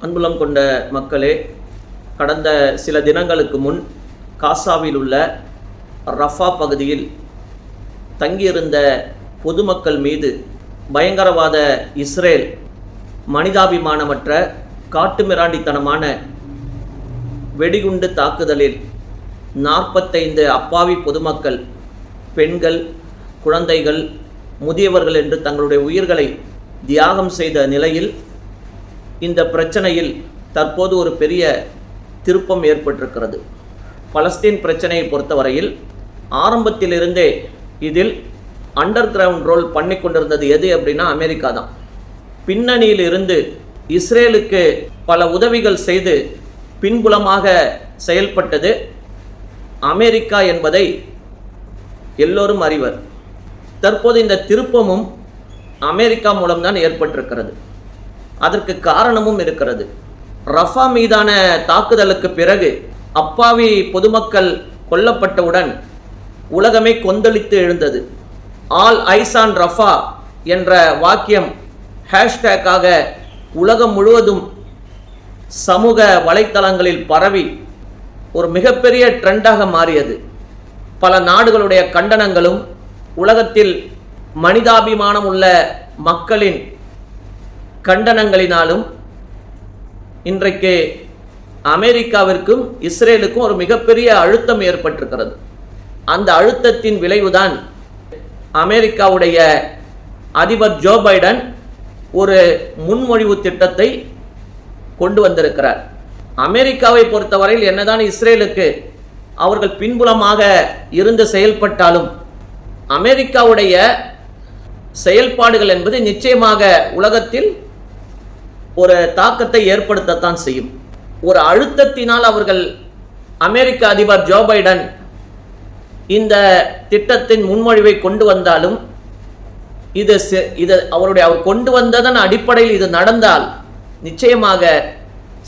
அன்புள்ளம் கொண்ட மக்களே, கடந்த சில தினங்களுக்கு முன் காசாவில் உள்ள ரஃபா பகுதியில் தங்கியிருந்த பொதுமக்கள் மீது பயங்கரவாத இஸ்ரேல் மனிதாபிமானமற்ற காட்டுமிராண்டித்தனமான வெடிகுண்டு தாக்குதலில் 45 அப்பாவி பொதுமக்கள், பெண்கள், குழந்தைகள், முதியவர்கள் என்று தங்களுடைய உயிர்களை தியாகம் செய்த நிலையில் இந்த பிரச்சனையில் தற்போது ஒரு பெரிய திருப்பம் ஏற்பட்டிருக்கிறது. பலஸ்தீன் பிரச்சனையை பொறுத்தவரையில் ஆரம்பத்திலிருந்தே இதில் அண்டர் கிரவுண்ட் ரோல் பண்ணி கொண்டிருந்தது எது அப்படின்னா அமெரிக்கா தான். பின்னணியில் இருந்து இஸ்ரேலுக்கு பல உதவிகள் செய்து பின்புலமாக செயல்பட்டது அமெரிக்கா என்பதை எல்லோரும் அறிவர். தற்போது இந்த திருப்பமும் அமெரிக்கா மூலம்தான் ஏற்பட்டிருக்கிறது. அதற்கு காரணமும் இருக்கிறது. ரஃபா மீதான தாக்குதலுக்கு பிறகு அப்பாவி பொதுமக்கள் கொல்லப்பட்டவுடன் உலகமே கொந்தளித்து எழுந்தது. ஆல் ஐஸ் ஆன் ரஃபா என்ற வாக்கியம் ஹேஷ்டேக்காக உலகம் முழுவதும் சமூக வலைத்தளங்களில் பரவி ஒரு மிகப்பெரிய ட்ரெண்டாக மாறியது. பல நாடுகளுடைய கண்டனங்களும் உலகத்தில் மனிதாபிமானம் உள்ள மக்களின் கண்டனங்களினாலும் இன்றைக்கு அமெரிக்காவிற்கும் இஸ்ரேலுக்கும் ஒரு மிகப்பெரிய அழுத்தம் ஏற்பட்டிருக்கிறது. அந்த அழுத்தத்தின் விளைவுதான் அமெரிக்காவுடைய அதிபர் ஜோ பைடன் ஒரு முன்மொழிவு திட்டத்தை கொண்டு வந்திருக்கிறார். அமெரிக்காவை பொறுத்தவரையில் என்னதான் இஸ்ரேலுக்கு அவர்கள் பின்புலமாக இருந்து செயல்பட்டாலும் அமெரிக்காவுடைய செயல்பாடுகள் என்பது நிச்சயமாக உலகத்தில் ஒரு தாக்கத்தை ஏற்படுத்தத்தான் செய்யும். ஒரு அழுத்தத்தினால் அவர்கள் அமெரிக்க அதிபர் ஜோ பைடன் இந்த திட்டத்தின் முன்மொழிவை கொண்டு வந்தாலும் அவர் கொண்டு வந்ததன் அடிப்படையில் இது நடந்தால் நிச்சயமாக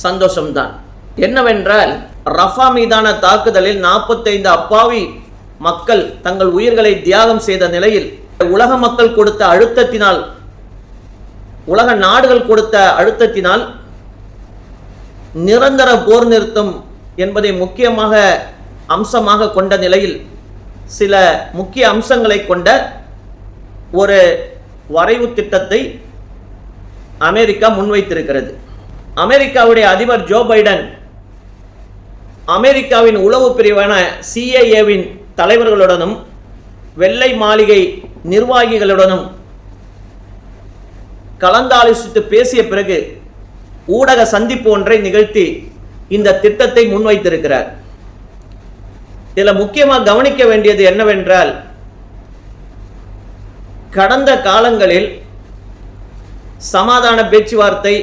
சந்தோஷம்தான். என்னவென்றால் ரஃபா மீதான தாக்குதலில் 45 அப்பாவி மக்கள் தங்கள் உயிர்களை தியாகம் செய்த நிலையில் உலக மக்கள் கொடுத்த அழுத்தத்தினால், உலக நாடுகள் கொடுத்த அழுத்தத்தினால் நிரந்தர போர் நிறுத்தம் என்பதை முக்கியமாக அம்சமாக கொண்ட நிலையில் சில முக்கிய அம்சங்களை கொண்ட ஒரு வரைவு திட்டத்தை அமெரிக்கா முன்வைத்திருக்கிறது. அமெரிக்காவுடைய அதிபர் ஜோ பைடன் அமெரிக்காவின் உளவு பிரிவான CIA-வின் தலைவர்களுடனும் வெள்ளை மாளிகை நிர்வாகிகளுடனும் கலந்தாலோசித்து பேசிய பிறகு ஊடக சந்திப்பு ஒன்றை நிகழ்த்தி இந்த திட்டத்தை முன்வைத்திருக்கிறார். இதில் முக்கியமாக கவனிக்க வேண்டியது என்னவென்றால், கடந்த காலங்களில் சமாதான பேச்சுவார்த்தை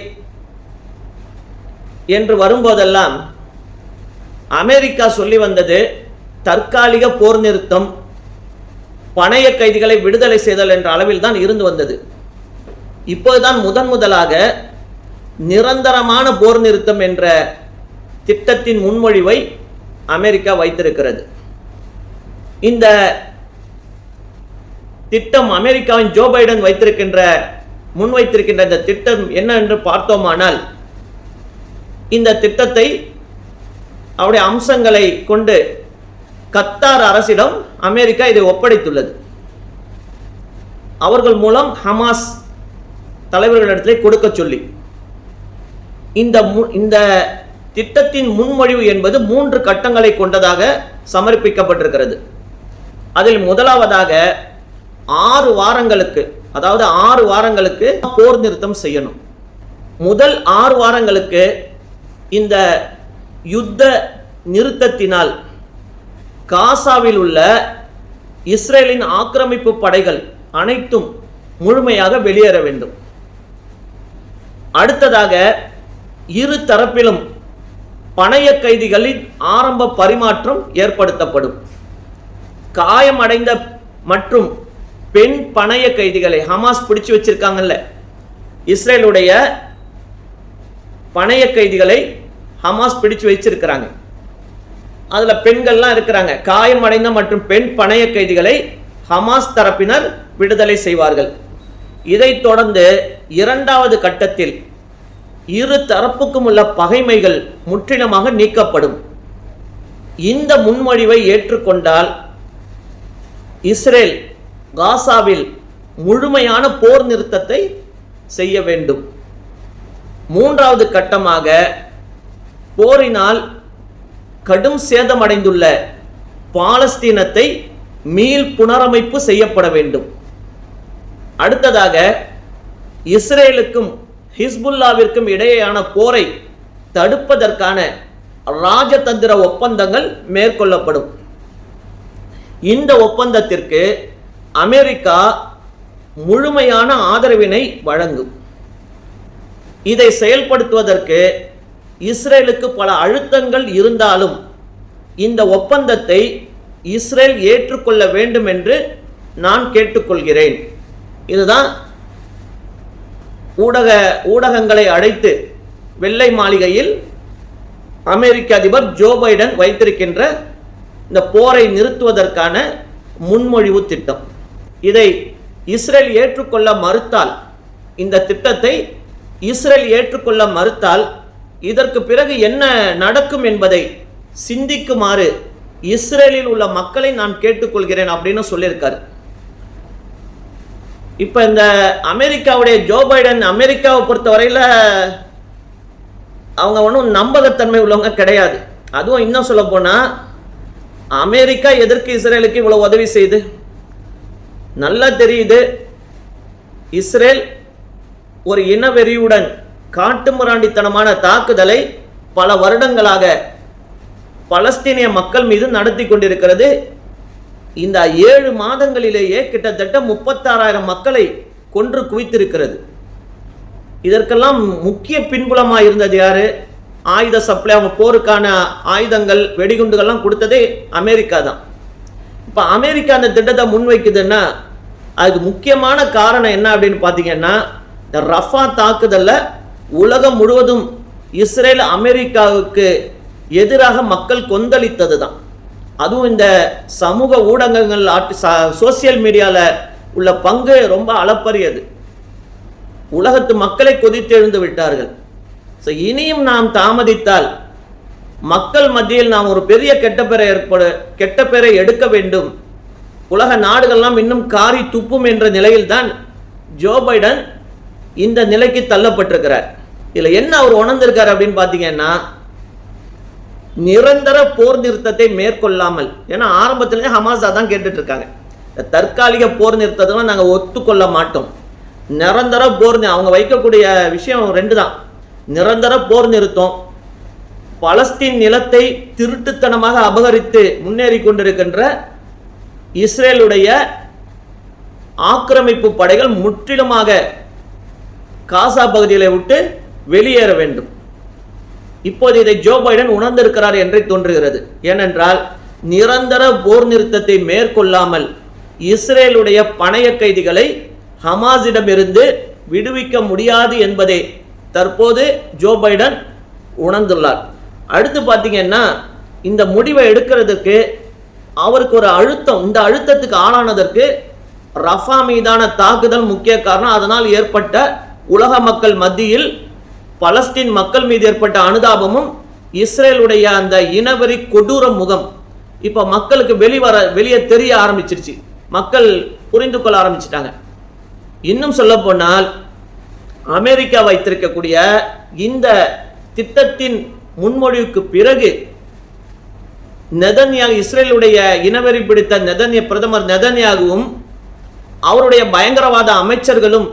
என்று வரும்போதெல்லாம் அமெரிக்கா சொல்லி வந்தது தற்காலிக போர் நிறுத்தம், பணைய கைதிகளை விடுதலை செய்தல் என்ற அளவில் தான் இருந்து வந்தது. இப்போதுதான் முதலாக நிரந்தரமான போர் நிறுத்தம் என்ற திட்டத்தின் முன்மொழிவை அமெரிக்கா வைத்திருக்கிறது. இந்த திட்டம் அமெரிக்காவின் ஜோ பைடன் முன்வைத்திருக்கின்ற இந்த திட்டம் என்ன என்று பார்த்தோமானால், இந்த திட்டத்தை அவருடைய அம்சங்களை கொண்டு கத்தார் அரசிடம் அமெரிக்கா இதை ஒப்படைத்துள்ளது. அவர்கள் மூலம் ஹமாஸ் தலைவர்களிடத்திலே கொடுக்க சொல்லி இந்த திட்டத்தின் முன்மொழிவு என்பது 3 கட்டங்களை கொண்டதாக சமர்ப்பிக்கப்பட்டிருக்கிறது. அதில் முதலாவதாக 6 வாரங்களுக்கு, அதாவது 6 வாரங்களுக்கு போர் நிறுத்தம் செய்யணும். முதல் 6 வாரங்களுக்கு இந்த யுத்த நிறுத்தத்தினால் காசாவில் உள்ள இஸ்ரேலின் ஆக்கிரமிப்பு படைகள் அனைத்தும் முழுமையாக வெளியேற வேண்டும். அடுத்ததாக இரு தரப்பிலும் பணைய கைதிகளின் ஆரம்ப பரிமாற்றம் ஏற்படுத்தப்படும். காயமடைந்த மற்றும் பெண் பணைய கைதிகளை ஹமாஸ் பிடிச்சு வச்சிருக்காங்கல்ல, இஸ்ரேலுடைய பணைய கைதிகளை ஹமாஸ் பிடிச்சு வச்சிருக்கிறாங்க. அதுல பெண்கள்லாம் இருக்கிறாங்க. காயமடைந்த மற்றும் பெண் பணைய கைதிகளை ஹமாஸ் தரப்பினர் விடுதலை செய்வார்கள். இதைத் தொடர்ந்து இரண்டாவது கட்டத்தில் இரு தரப்புக்கும் உள்ள பகைமைகள் முற்றிலுமாக நீக்கப்படும். இந்த முன்மொழிவை ஏற்றுக்கொண்டால் இஸ்ரேல் காசாவில் முழுமையான போர் நிறுத்தத்தை செய்ய வேண்டும். மூன்றாவது கட்டமாக போரினால் கடும் சேதமடைந்துள்ள பாலஸ்தீனத்தை மீள் புனரமைப்பு செய்யப்பட வேண்டும். அடுத்ததாக இஸ்ரேலுக்கும் ஹிஸ்புல்லாவிற்கும் இடையேயான போரை தடுப்பதற்கான ராஜதந்திர ஒப்பந்தங்கள் மேற்கொள்ளப்படும். இந்த ஒப்பந்தத்திற்கு அமெரிக்கா முழுமையான ஆதரவினை வழங்கும். இதை செயல்படுத்துவதற்கு இஸ்ரேலுக்கு பல அழுத்தங்கள் இருந்தாலும் இந்த ஒப்பந்தத்தை இஸ்ரேல் ஏற்றுக்கொள்ள வேண்டும் என்று நான் கேட்டுக்கொள்கிறேன். இதுதான் ஊடகங்களை அழைத்து வெள்ளை மாளிகையில் அமெரிக்க அதிபர் ஜோ பைடன் வைத்திருக்கின்ற இந்த போரை நிறுத்துவதற்கான முன்மொழிவு திட்டம். இதை இஸ்ரேல் ஏற்றுக்கொள்ள மறுத்தால், இந்த திட்டத்தை இஸ்ரேல் ஏற்றுக்கொள்ள மறுத்தால் இதற்கு பிறகு என்ன நடக்கும் என்பதை சிந்திக்குமாறு இஸ்ரேலில் உள்ள மக்களை நான் கேட்டுக்கொள்கிறேன் அப்படின்னு சொல்லியிருக்காரு. இப்போ இந்த அமெரிக்காவுடைய ஜோ பைடன், அமெரிக்காவை பொறுத்தவரையில் அவங்க ஒன்றும் நம்பகத்தன்மை உள்ளவங்க கிடையாது. அதுவும் இன்னும் சொல்ல போனால் அமெரிக்கா எதற்கு இஸ்ரேலுக்கு இவ்வளோ உதவி செய்து? நல்லா தெரியுது, இஸ்ரேல் ஒரு இனவெறியுடன் காட்டுமிராண்டித்தனமான தாக்குதலை பல வருடங்களாக பலஸ்தீனிய மக்கள் மீது நடத்தி கொண்டிருக்கிறது. இந்த 7 மாதங்களிலேயே கிட்டத்தட்ட 36,000 மக்களை கொன்று குவித்திருக்கிறது. இதற்கெல்லாம் முக்கிய பின்புலமாக இருந்தது யாரு? ஆயுத சப்ளை, அவங்க போருக்கான ஆயுதங்கள், வெடிகுண்டுகள்லாம் கொடுத்ததே அமெரிக்கா தான். இப்போ அமெரிக்கா அந்த திட்டத்தை முன்வைக்குதுன்னா அதுக்கு முக்கியமான காரணம் என்ன அப்படின்னு பார்த்தீங்கன்னா, இந்த ரஃபா தாக்குதலில் உலகம் முழுவதும் இஸ்ரேல் அமெரிக்காவுக்கு எதிராக மக்கள் கொந்தளித்தது தான். அதுவும் இந்த சமூக ஊடகங்கள், சோசியல் மீடியாவில் உள்ள பங்கு ரொம்ப அளப்பரியது. உலகத்து மக்களை கொதித்தெழுந்து விட்டார்கள். ஸோ இனியும் நாம் தாமதித்தால் மக்கள் மத்தியில் நாம் ஒரு பெரிய கெட்ட பெயரை எடுக்க வேண்டும். உலக நாடுகள்லாம் இன்னும் காரி துப்பும் என்ற நிலையில்தான் ஜோ பைடன் இந்த நிலைக்கு தள்ளப்பட்டிருக்கிறார். இதில் என்ன அவர் உணர்ந்திருக்கார் அப்படின்னு பார்த்தீங்கன்னா, நிரந்தர போர் நிறுத்தத்தை மேற்கொள்ளாமல், ஏன்னா ஆரம்பத்திலேயே ஹமாஸா தான் கேட்டுட்டு இருக்காங்க, தற்காலிக போர் நிறுத்தத்தெல்லாம் நாங்கள் ஒத்துக்கொள்ள மாட்டோம். நிரந்தர போர், அவங்க வைக்கக்கூடிய விஷயம் 2 தான். நிரந்தர போர் நிறுத்தம், பலஸ்தீன் நிலத்தை திருட்டுத்தனமாக அபகரித்து முன்னேறி கொண்டிருக்கின்ற இஸ்ரேலுடைய ஆக்கிரமிப்பு படைகள் முற்றிலுமாக காசா பகுதிகளை விட்டு வெளியேற வேண்டும். இப்போது இதை ஜோ பைடன் உணர்ந்திருக்கிறார் என்றே தோன்றுகிறது. ஏனென்றால் நிரந்தர போர் நிறுத்தத்தை மேற்கொள்ளாமல் இஸ்ரேலுடைய பணைய கைதிகளை ஹமாஸிடமிருந்து விடுவிக்க முடியாது என்பதை தற்போது ஜோ பைடன் உணர்ந்துள்ளார். அடுத்து பார்த்தீங்கன்னா, இந்த முடிவை எடுக்கிறதுக்கு அவருக்கு ஒரு அழுத்தம், இந்த அழுத்தத்துக்கு ஆளானதற்கு ரஃபா மீதான தாக்குதல் முக்கிய காரணம். அதனால் ஏற்பட்ட உலக மக்கள் மத்தியில் பலஸ்தீன் மக்கள் மீது ஏற்பட்ட அனுதாபமும் இஸ்ரேலுடைய அந்த இனவெறி கொடூர முகம் இப்போ மக்களுக்கு வெளியே தெரிய ஆரம்பிச்சிருச்சு. மக்கள் புரிந்து கொள்ள ஆரம்பிச்சிட்டாங்க. இன்னும் சொல்ல போனால் அமெரிக்கா வைத்திருக்கக்கூடிய இந்த திட்டத்தின் முன்மொழிவுக்கு பிறகு நெதன்யாகு, இஸ்ரேலுடைய இனவெறி பிடித்த பிரதமர் நெதன்யாகுவும் அவருடைய பயங்கரவாத அமைச்சர்களும்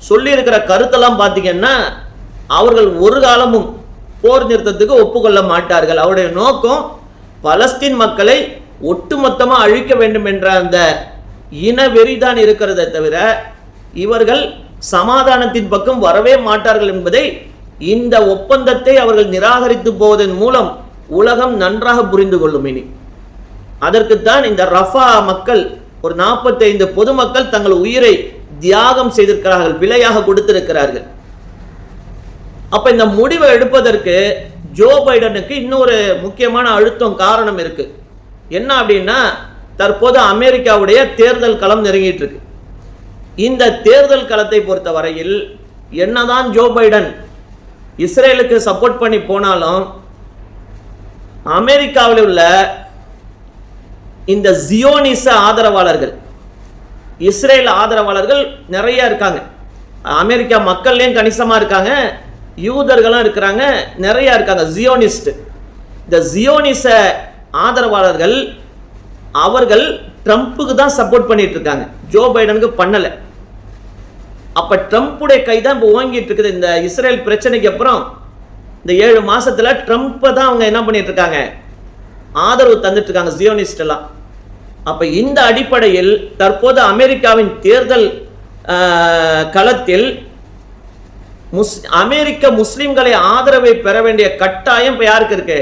சொல்லியிருக்கிற கருத்தெல்லாம் பார்த்தீங்கன்னா, அவர்கள் ஒரு காலமும் போர் நிறுத்தத்துக்கு ஒப்புக்கொள்ள மாட்டார்கள். அவருடைய நோக்கம் பலஸ்தீன் மக்களை ஒட்டுமொத்தமாக அழிக்க வேண்டும் என்ற அந்த இனவெறி தான் இருக்கிறதை தவிர இவர்கள் சமாதானத்தின் பக்கம் வரவே மாட்டார்கள் என்பதை இந்த ஒப்பந்தத்தை அவர்கள் நிராகரித்து போவதன் மூலம் உலகம் நன்றாக புரிந்து கொள்ளும். இனி அதற்குத்தான் இந்த ரஃபா மக்கள், ஒரு 45 பொதுமக்கள் தங்கள் உயிரை தியாகம் செய்திருக்கிறார்கள், விலையாக கொடுத்திருக்கிறார்கள். அப்ப இந்த முடிவை எடுப்பதற்கு ஜோ பைடனுக்கு இன்னொரு முக்கியமான அழுத்தம் காரணம் இருக்கு. என்ன அப்படின்னா, தற்போது அமெரிக்காவுடைய தேர்தல் களம் நெருங்கிட்டு இருக்கு. இந்த தேர்தல் களத்தை பொறுத்த வரையில் என்னதான் ஜோ பைடன் இஸ்ரேலுக்கு சப்போர்ட் பண்ணி போனாலும் அமெரிக்காவில் உள்ள இந்த ஜியோனிச ஆதரவாளர்கள், இஸ்ரேல் ஆதரவாளர்கள் நிறைய இருக்காங்க. அமெரிக்கா மக்கள்லேயும் கணிசமாக இருக்காங்க, யூதர்களும் இருக்கிறாங்க, நிறைய இருக்காங்க ஜியோனிஸ்ட். இந்த ஜியோனிச ஆதரவாளர்கள் அவர்கள் ட்ரம்ப்புக்கு தான் சப்போர்ட் பண்ணிட்டு இருக்காங்க, ஜோ பைடனுக்கு பண்ணலை. அப்போ ட்ரம்ப்புடைய கை தான் இப்போ ஓங்கிட்டு இருக்குது. இந்த இஸ்ரேல் பிரச்சனைக்கு அப்புறம் இந்த 7 மாசத்துல ட்ரம்ப்பை தான் அவங்க என்ன பண்ணிட்டு இருக்காங்க, ஆதரவு தந்துட்டு இருக்காங்க ஜியோனிஸ்ட் எல்லாம். அப்போ இந்த அடிப்படையில் தற்போது அமெரிக்காவின் தேர்தல் களத்தில் அமெரிக்க முஸ்லிம்களை ஆதரவை பெற வேண்டிய கட்டாயம் இப்போ யாருக்கு இருக்கு,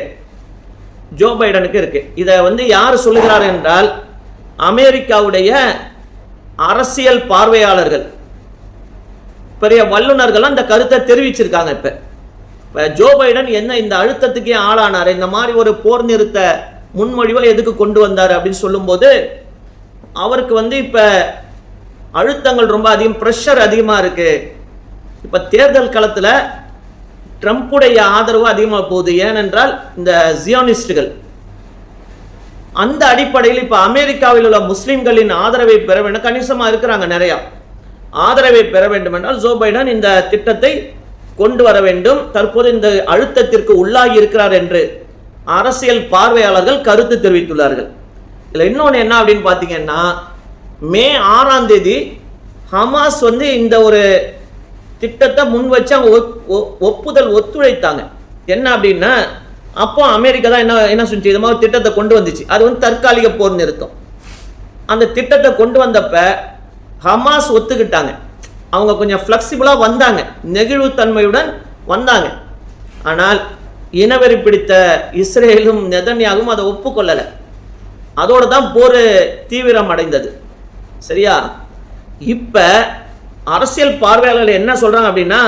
ஜோ பைடனுக்கு இருக்கு. இதை யார் சொல்லுகிறார் என்றால் அமெரிக்காவுடைய அரசியல் பார்வையாளர்கள், பெரிய வல்லுநர்கள் அந்த கருத்தை தெரிவிச்சிருக்காங்க. இப்போ ஜோ பைடன் என்ன இந்த அழுத்தத்துக்கே ஆளானார், இந்த மாதிரி ஒரு போர் நிறுத்த முன்மொழிவை எதுக்கு கொண்டு வந்தார் அப்படின்னு சொல்லும்போது அவருக்கு இப்போ அழுத்தங்கள் ரொம்ப அதிகம், ப்ரெஷர் அதிகமாக இருக்கு. இப்போ தேர்தல் களத்தில் ட்ரம்ப்புடைய ஆதரவு அதிகமாக போகுது. ஏனென்றால் இந்த ஜியோனிஸ்டுகள் அந்த அடிப்படையில் இப்போ அமெரிக்காவில் உள்ள முஸ்லிம்களின் ஆதரவை பெற வேண்டும், கணிசமாக இருக்கிறாங்க நிறையா. ஆதரவை பெற வேண்டும் என்றால் ஜோ பைடன் இந்த திட்டத்தை கொண்டு வர வேண்டும். தற்போது இந்த அழுத்தத்திற்கு உள்ளாகி இருக்கிறார் என்று அரசியல் பார்வையாளர்கள் கருத்து தெரிவித்துள்ளார்கள். இதில் இன்னொன்று என்ன அப்படின்னு பார்த்தீங்கன்னா, மே 6ஆம் தேதி ஹமாஸ் இந்த ஒரு திட்டத்தை முன் வச்சு அவங்க ஒப்புதல் ஒத்துழைத்தாங்க. என்ன அப்படின்னா, அப்போ அமெரிக்கா தான் என்ன செஞ்சு இது மாதிரி திட்டத்தை கொண்டு வந்துச்சு. அது தற்காலிக போர் நிறுத்தம். அந்த திட்டத்தை கொண்டு வந்தப்ப ஹமாஸ் ஒத்துக்கிட்டாங்க. அவங்க கொஞ்சம் ஃப்ளெக்சிபிளாக வந்தாங்க, நெகிழ்வுத்தன்மையுடன் வந்தாங்க. ஆனால் இனவெறி பிடித்த இஸ்ரேலும் நெதன்யாகும் அதை ஒப்புக்கொள்ளலை. அதோடு தான் போர் தீவிரம் அடைந்தது. சரியா? இப்போ அரசியல் பார்வையாளர்கள் என்ன சொல்றாங்க அப்படின்னா,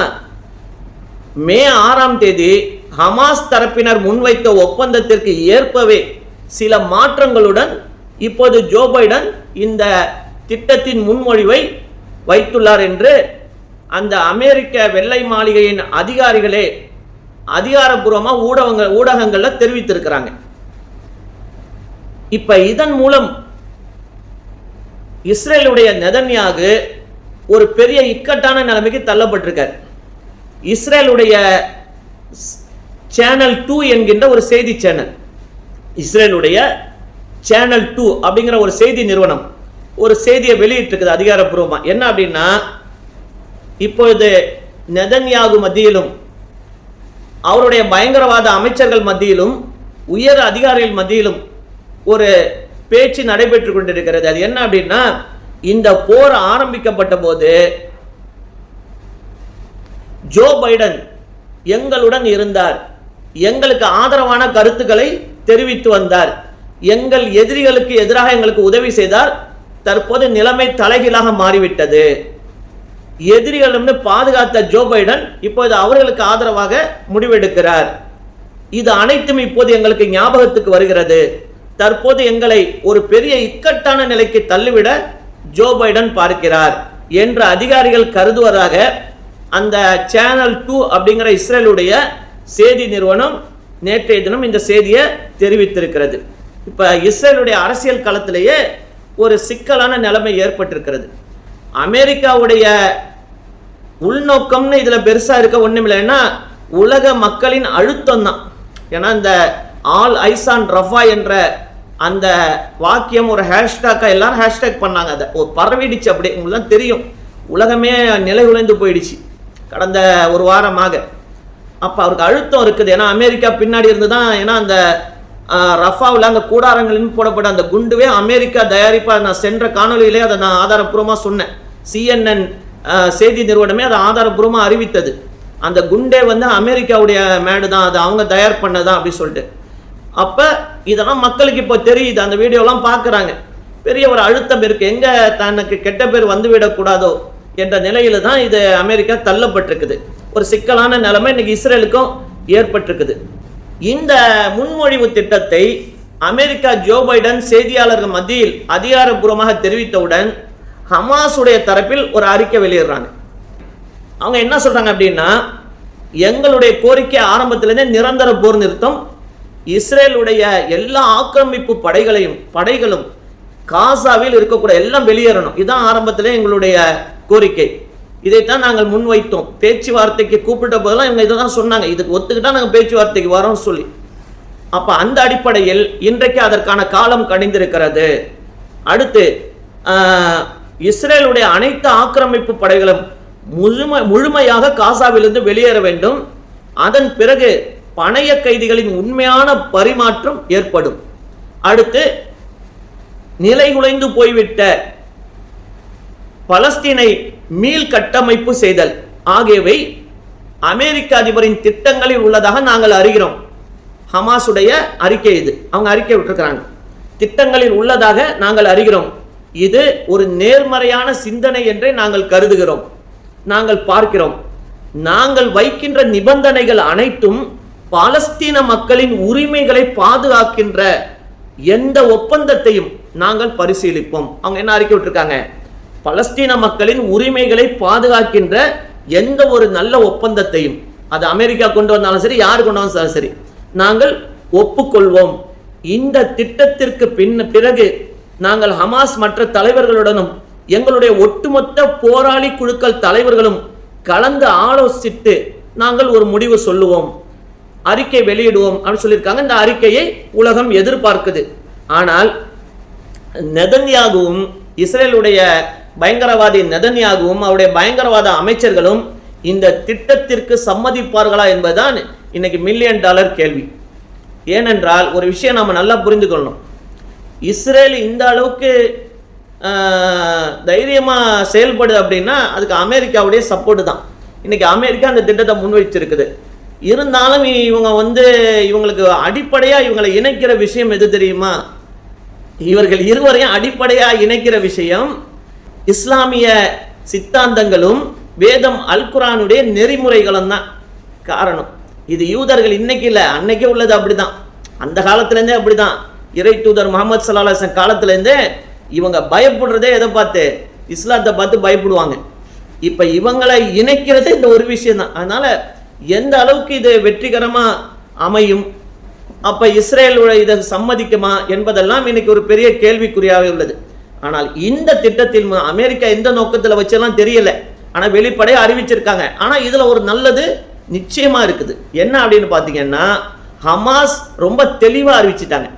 மே 6ஆம் தேதி ஹமாஸ் தரப்பினர் முன்வைத்த ஒப்பந்தத்திற்கு ஏற்பவே சில மாற்றங்களுடன் இப்போது ஜோ பைடன் இந்த திட்டத்தின் முன்மொழிவை வைத்துள்ளார் என்று அந்த அமெரிக்க வெள்ளை மாளிகையின் அதிகாரிகளே அதிகாரப்பூர்வமாக ஊடகங்களில் தெரிவித்திருக்கிறாங்க. இப்ப இதன் மூலம் இஸ்ரேலுடைய நெதன்யாகு ஒரு பெரிய இக்கட்டான நிலைமைக்கு தள்ளப்பட்டிருக்கார். இஸ்ரேலுடைய சேனல் 2 என்கின்ற ஒரு செய்தி சேனல், இஸ்ரேலுடைய சேனல் 2 அப்படிங்கிற ஒரு செய்தி நிறுவனம் ஒரு செய்தியை வெளியிட்டிருக்குது அதிகாரப்பூர்வமா. என்ன அப்படின்னா, இப்பொழுது நெதன்யாகு மத்தியிலும் அவருடைய பயங்கரவாத அமைச்சர்கள் மத்தியிலும் உயர் அதிகாரிகள் மத்தியிலும் ஒரு பேச்சு நடைபெற்று கொண்டிருக்கிறது. அது என்ன அப்படின்னா, இந்த போர் ஆரம்பிக்கப்பட்ட போது ஜோ பைடன் எங்களுடன் இருந்தார், எங்களுக்கு ஆதரவான கருத்துக்களை தெரிவித்து வந்தார், எங்கள் எதிரிகளுக்கு எதிராக எங்களுக்கு உதவி செய்தார். தற்போது நிலைமை தலைகீழாக மாறிவிட்டது. எதிரிகளிடம் பாதுகாத்த ஜோ பைடன் இப்போது அவர்களுக்கு ஆதரவாக முடிவெடுக்கிறார். இது அனைத்தும் இப்போது எங்களுக்கு ஞாபகத்துக்கு வருகிறது. தற்போது எங்களை ஒரு பெரிய இக்கட்டான நிலைக்கு தள்ளிவிட ஜோ பைடன் பார்க்கிறார் என்று அதிகாரிகள் கருதுவதாக அந்த சேனல் 2 அப்படிங்கிற இஸ்ரேலுடைய செய்தி நிறுவனம் நேற்றைய தினம் இந்த செய்தியை தெரிவித்திருக்கிறது. இப்போ இஸ்ரேலுடைய அரசியல் களத்திலேயே ஒரு சிக்கலான நிலைமை ஏற்பட்டிருக்கிறது. அமெரிக்காவுடைய உள்நோக்கம்னு இதில் பெருசாக இருக்க ஒன்றும் இல்லைன்னா உலக மக்களின் அழுத்தம் தான். ஏன்னா இந்த ஆல் ஐஸ் ஆன் ரஃபா என்ற அந்த வாக்கியம் ஒரு ஹேஷ்டாக்காக எல்லாரும் ஹேஷ்டாக் பண்ணாங்க. அதை பரவிடுச்சு. அப்படி உங்களுக்கு தான் தெரியும், உலகமே நிலை உழைந்து போயிடுச்சு கடந்த ஒரு வாரமாக. அப்போ அவருக்கு அழுத்தம் இருக்குது. ஏன்னா அமெரிக்கா பின்னாடி இருந்து தான். ஏன்னா அந்த ரஃபாவில் அந்த கூடாரங்களின் போடப்பட்ட அந்த குண்டுவே அமெரிக்கா தயாரிப்பாக நான் சென்ற காணொலியிலே அதை நான் ஆதாரப்பூர்வமாக சொன்னேன். CNN செய்தி நிறுவனமே அதை ஆதாரப்பூர்வமாக அறிவித்தது. அந்த குண்டே அமெரிக்காவுடைய மேடு தான், அது அவங்க தயார் பண்ணதான் அப்படி சொல்லிட்டு. அப்போ இதெல்லாம் மக்களுக்கு இப்போ தெரியுது, அந்த வீடியோலாம் பார்க்குறாங்க. பெரிய ஒரு அழுத்தம் இருக்குது, எங்கே தனக்கு கெட்ட பேர் வந்துவிடக்கூடாதோ என்ற நிலையில தான் இது அமெரிக்கா தள்ளப்பட்டிருக்குது. ஒரு சிக்கலான நிலைமை இன்னைக்கு இஸ்ரேலுக்கும் ஏற்பட்டிருக்குது. இந்த முன்மொழிவு திட்டத்தை அமெரிக்கா ஜோ பைடன் செய்தியாளர்கள் மத்தியில் அதிகாரப்பூர்வமாக தெரிவித்தவுடன் ஹமாஸுடைய தரப்பில் ஒரு அறிக்கை வெளியிடுறாங்க. அவங்க என்ன சொல்றாங்க அப்படின்னா, எங்களுடைய கோரிக்கை ஆரம்பத்திலிருந்தே நிரந்தர போர் நிறுத்தம், இஸ்ரேலுடைய எல்லா ஆக்கிரமிப்பு படைகளும் காசாவில் இருக்கக்கூடிய எல்லாம் வெளியேறணும். இதுதான் ஆரம்பத்திலே எங்களுடைய கோரிக்கை. இதைத்தான் நாங்கள் முன்வைத்தோம். பேச்சுவார்த்தைக்கு கூப்பிட்ட போதெல்லாம் இவங்க இதை தான் சொன்னாங்க, இதுக்கு ஒத்துக்கிட்டா நாங்கள் பேச்சுவார்த்தைக்கு வரோம் சொல்லி. அப்போ அந்த அடிப்படையில் இன்றைக்கு அதற்கான காலம் கணிந்திருக்கிறது. அடுத்து இஸ்ரேலுடைய அனைத்து ஆக்கிரமிப்பு படைகளும் முழுமையாக காசாவிலிருந்து வெளியேற வேண்டும். அதன் பிறகு பணைய கைதிகளின் உண்மையான பரிமாற்றம் ஏற்படும். அடுத்து நிலைகுலைந்து போய்விட்ட பலஸ்தீனை மீள் கட்டமைப்பு செய்தல் ஆகியவை அமெரிக்க அதிபரின் திட்டங்களில் உள்ளதாக நாங்கள் அறிகிறோம். ஹமாஸுடைய அறிக்கை இது, அவங்க அறிக்கை விட்டுருக்கிறாங்க, திட்டங்களில் உள்ளதாக நாங்கள் அறிகிறோம். இது ஒரு நேர்மறையான சிந்தனை என்றே நாங்கள் கருதுகிறோம், நாங்கள் பார்க்கிறோம். நாங்கள் வைக்கின்ற நிபந்தனைகள் அனைத்தும் பாலஸ்தீன மக்களின் உரிமைகளை பாதுகாக்கின்ற எந்த ஒப்பந்தத்தையும் நாங்கள் பரிசீலிப்போம். அவங்க என்ன அறிக்கை விட்டுருக்காங்க, பலஸ்தீன மக்களின் உரிமைகளை பாதுகாக்கின்ற எந்த ஒரு நல்ல ஒப்பந்தத்தையும், அது அமெரிக்கா கொண்டு வந்தாலும் சரி, யார் கொண்டு வந்தாலும் சரி, நாங்கள் ஒப்புக்கொள்வோம். இந்த திட்டத்திற்கு பிறகு நாங்கள் ஹமாஸ் மற்ற தலைவர்களுடனும் எங்களுடைய ஒட்டுமொத்த போராளி குழுக்கள் தலைவர்களும் கலந்து ஆலோசித்து நாங்கள் ஒரு முடிவு சொல்லுவோம், அறிக்கை வெளியிடுவோம் அப்படின்னு சொல்லியிருக்காங்க. இந்த அறிக்கையை உலகம் எதிர்பார்க்குது. ஆனால் நெதன்யாகுவும் இஸ்ரேலுடைய பயங்கரவாதி நெதன்யாகுவும் அவருடைய பயங்கரவாத அமைச்சர்களும் இந்த திட்டத்திற்கு சம்மதிப்பார்களா என்பதுதான் இன்னைக்கு $1 மில்லியன் கேள்வி. ஏனென்றால் ஒரு விஷயம் நாம் நல்லா புரிந்து கொள்ளணும், இஸ்ரேல் இந்த அளவுக்கு தைரியமாக செயல்படுது அப்படின்னா அதுக்கு அமெரிக்காவுடைய சப்போர்ட்டு தான். இன்னைக்கு அமெரிக்கா அந்த திட்டத்தை முன்வைச்சிருக்குது. இருந்தாலும் இவங்களுக்கு அடிப்படையாக இவங்களை இணைக்கிற விஷயம் எது தெரியுமா? இவர்கள் இருவரையும் அடிப்படையாக இணைக்கிற விஷயம் இஸ்லாமிய சித்தாந்தங்களும் வேதம் அல் குரானுடைய நெறிமுறைகளும் தான் காரணம். இது யூதர்கள் இன்னைக்கு இல்லை, அன்னைக்கே உள்ளது அப்படிதான், அந்த காலத்திலேருந்தே அப்படிதான். இறை தூதர் முகமது ஸல்லல்லாஹு அலைஹி வஸல்லம் காலத்திலேருந்தே இவங்க பயப்படுறதே எதை பார்த்து? இஸ்லாத்தை பார்த்து பயப்படுவாங்க. இப்போ இவங்களை இணைக்கிறதே இந்த ஒரு விஷயம் தான். அதனால எந்த அளவுக்கு இது வெற்றிகரமாக அமையும், அப்போ இஸ்ரேலோட இதை சம்மதிக்குமா என்பதெல்லாம் இன்னைக்கு ஒரு பெரிய கேள்விக்குறியாகவே உள்ளது. ஆனால் இந்த திட்டத்தில் அமெரிக்கா எந்த நோக்கத்தில் வச்செல்லாம் தெரியல, ஆனால் வெளிப்படையாக அறிவிச்சிருக்காங்க. ஆனால் இதில் ஒரு நல்லது நிச்சயமாக இருக்குது. என்ன அப்படின்னு பார்த்தீங்கன்னா, ஹமாஸ் ரொம்ப தெளிவாக அறிவிச்சிட்டாங்க,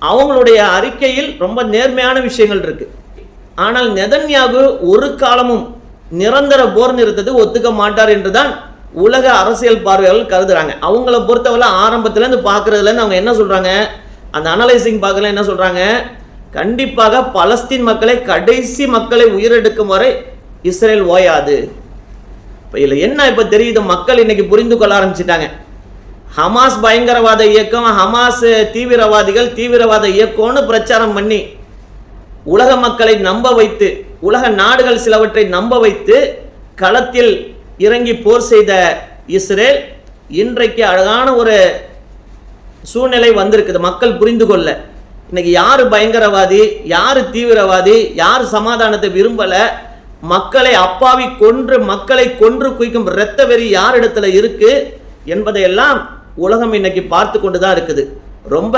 அவங்களுடைய அறிக்கையில் ரொம்ப நேர்மையான விஷயங்கள் இருக்கு. ஆனால் நெதன்யாகு ஒரு காலமும் நிரந்தர போர் நிறுத்தத்தை ஒத்துக்க மாட்டார் என்றுதான் உலக அரசியல் பார்வையாளர்கள் கருதுறாங்க. அவங்கள பொறுத்தவரை ஆரம்பத்திலேருந்து பார்க்கறதுலேருந்து அவங்க என்ன சொல்றாங்க, அந்த அனலைசிங் பார்க்கல என்ன சொல்றாங்க, கண்டிப்பாக பலஸ்தீன் மக்களை கடைசி மக்களை உயிரெடுக்கும் வரை இஸ்ரேல் ஓயாது. இப்போ இதில் என்ன இப்போ தெரியுது, மக்கள் இன்னைக்கு புரிந்து கொள்ள ஆரம்பிச்சிட்டாங்க. ஹமாஸ் பயங்கரவாத இயக்கம், ஹமாஸ் தீவிரவாத இயக்கம்னு பிரச்சாரம் பண்ணி உலக மக்களை நம்ப வைத்து, உலக நாடுகள் சிலவற்றை நம்ப வைத்து களத்தில் இறங்கி போர் செய்த இஸ்ரேல் இன்றைக்கு அழகான ஒரு சூழ்நிலை வந்திருக்குது மக்கள் புரிந்து கொள்ள. இன்னைக்கு யார் பயங்கரவாதி, யார் தீவிரவாதி, யார் சமாதானத்தை விரும்பல, மக்களை அப்பாவி மக்களை கொன்று குவிக்கும் இரத்த வெறி யார் இடத்துல இருக்கு என்பதையெல்லாம் உலகம் இன்னைக்கு பார்த்து கொண்டு தான் இருக்குது. ரொம்ப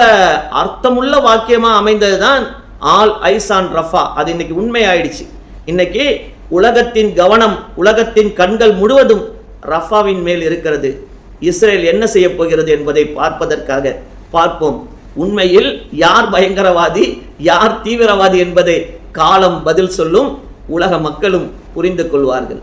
அர்த்தமுள்ள வாக்கியமாக அமைந்தது தான் ஆல் ஐஸ் ஆன் ரஃபா. அது இன்னைக்கு உண்மை ஆயிடுச்சு. இன்னைக்கு உலகத்தின் கவனம், உலகத்தின் கண்கள் முழுவதும் ரஃபாவின் மேல் இருக்கிறது. இஸ்ரேல் என்ன செய்ய போகிறது என்பதை பார்ப்பதற்காக பார்ப்போம். உண்மையில் யார் பயங்கரவாதி, யார் தீவிரவாதி என்பதை காலம் பதில் சொல்லும், உலக மக்களும் புரிந்து கொள்வார்கள்.